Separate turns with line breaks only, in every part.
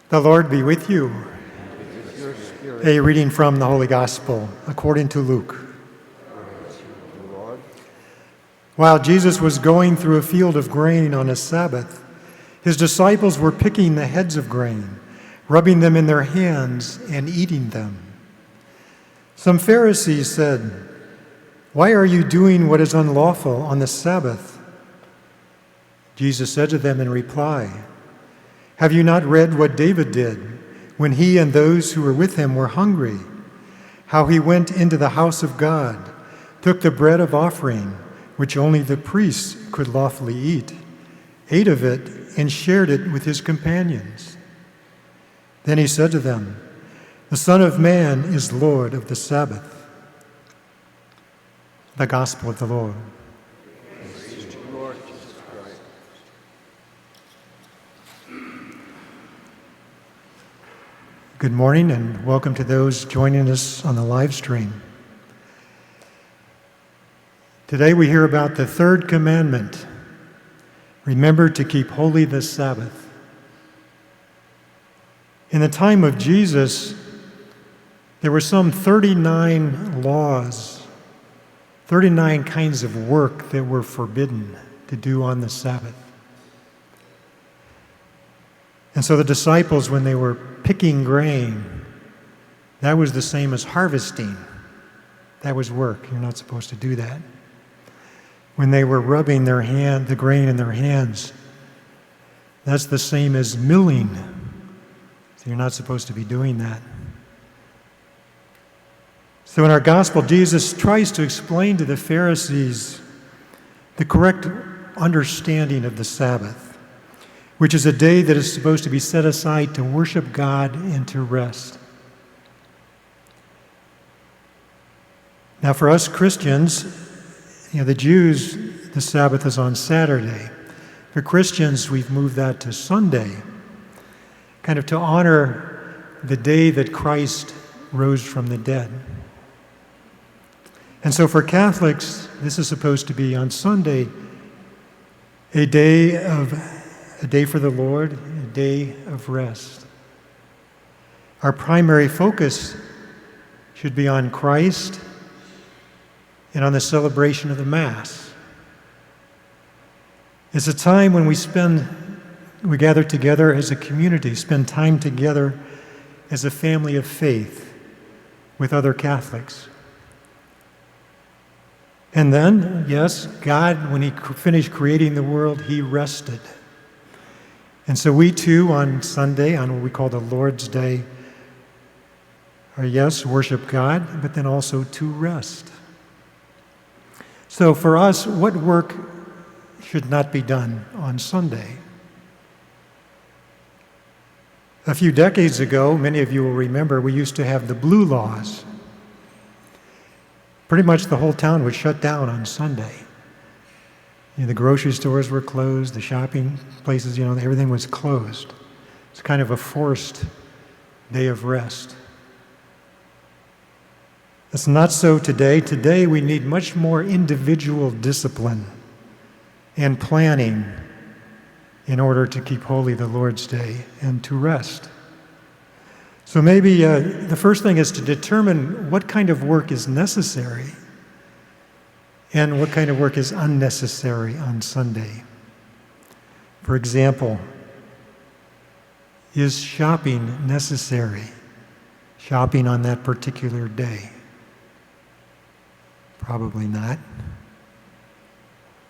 The Lord be with you. A reading from the Holy Gospel according to Luke. While Jesus was going through a field of grain on a Sabbath, his disciples were picking the heads of grain, rubbing them in their hands and eating them. Some Pharisees said, "Why are you doing what is unlawful on the Sabbath?" Jesus said to them in reply, "Have you not read what David did when he and those who were with him were hungry? How he went into the house of God, took the bread of offering, which only the priests could lawfully eat, ate of it, and shared it with his companions. Then he said to them, 'The Son of Man is Lord of the Sabbath.'" The Gospel of the Lord. Good morning and welcome to those joining us on the live stream. Today we hear about the third commandment. Remember to keep holy the Sabbath. In the time of Jesus, there were some 39 laws, 39 kinds of work that were forbidden to do on the Sabbath. And so the disciples, when they were picking grain, that was the same as harvesting. That was work. You're not supposed to do that. When they were rubbing the grain in their hands, that's the same as milling. So you're not supposed to be doing that. So in our gospel, Jesus tries to explain to the Pharisees the correct understanding of the Sabbath, which is a day that is supposed to be set aside to worship God and to rest. Now for us Christians, the Jews, the Sabbath is on Saturday. For Christians, we've moved that to Sunday, kind of to honor the day that Christ rose from the dead. And so for Catholics, this is supposed to be on Sunday, a day for the Lord, a day of rest. Our primary focus should be on Christ and on the celebration of the Mass. It's a time when we gather together as a community, spend time together as a family of faith with other Catholics. And then, yes, God, when he finished creating the world, he rested. And so we too, on Sunday, on what we call the Lord's Day, worship God, but then also to rest. So for us, what work should not be done on Sunday? A few decades ago, many of you will remember, we used to have the blue laws. Pretty much the whole town was shut down on Sunday. The grocery stores were closed, the shopping places, everything was closed. It's kind of a forced day of rest. It's not so today. Today we need much more individual discipline and planning in order to keep holy the Lord's Day and to rest. So maybe the first thing is to determine what kind of work is necessary and what kind of work is unnecessary on Sunday. For example, is shopping necessary? Shopping on that particular day? Probably not.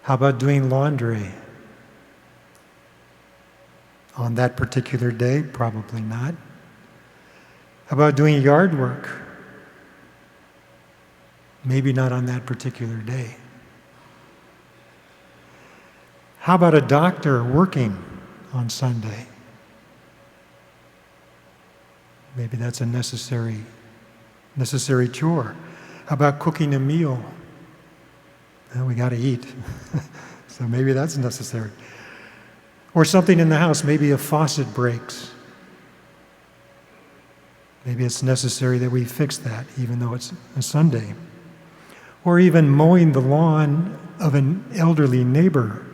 How about doing laundry? On that particular day? Probably not. How about doing yard work? Maybe not on that particular day. How about a doctor working on Sunday? Maybe that's a necessary chore. How about cooking a meal? Well, we got to eat, so maybe that's necessary. Or something in the house, maybe a faucet breaks. Maybe it's necessary that we fix that, even though it's a Sunday. Or even mowing the lawn of an elderly neighbor,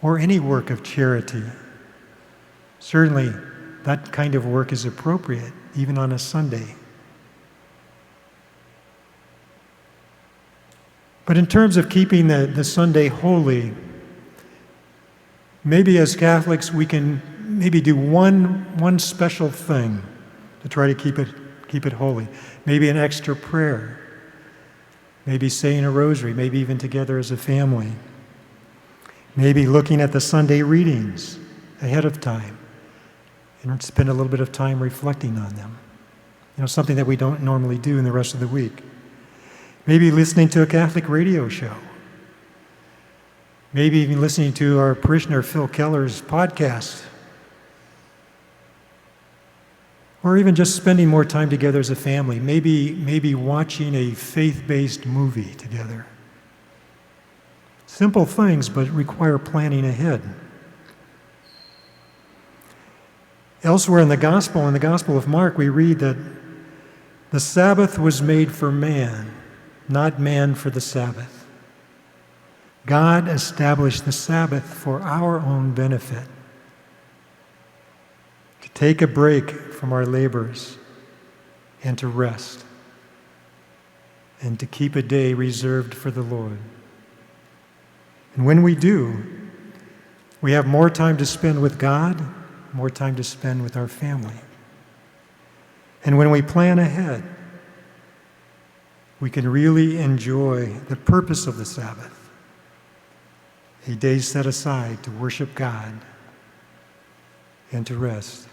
or any work of charity Certainly, that kind of work is appropriate, even on a Sunday. But in terms of keeping the Sunday holy, maybe as Catholics we can maybe do one special thing to try to keep it holy. Maybe an extra prayer, maybe saying a rosary, maybe even together as a family. Maybe looking at the Sunday readings ahead of time and spend a little bit of time reflecting on them. Something that we don't normally do in the rest of the week. Maybe listening to a Catholic radio show. Maybe even listening to our parishioner Phil Keller's podcast. Or even just spending more time together as a family. Maybe watching a faith-based movie together. Simple things, but require planning ahead. Elsewhere in the Gospel of Mark, we read that the Sabbath was made for man, not man for the Sabbath. God established the Sabbath for our own benefit, to take a break from our labors and to rest, and to keep a day reserved for the Lord. And when we do, we have more time to spend with God, more time to spend with our family. And when we plan ahead, we can really enjoy the purpose of the Sabbath, a day set aside to worship God and to rest.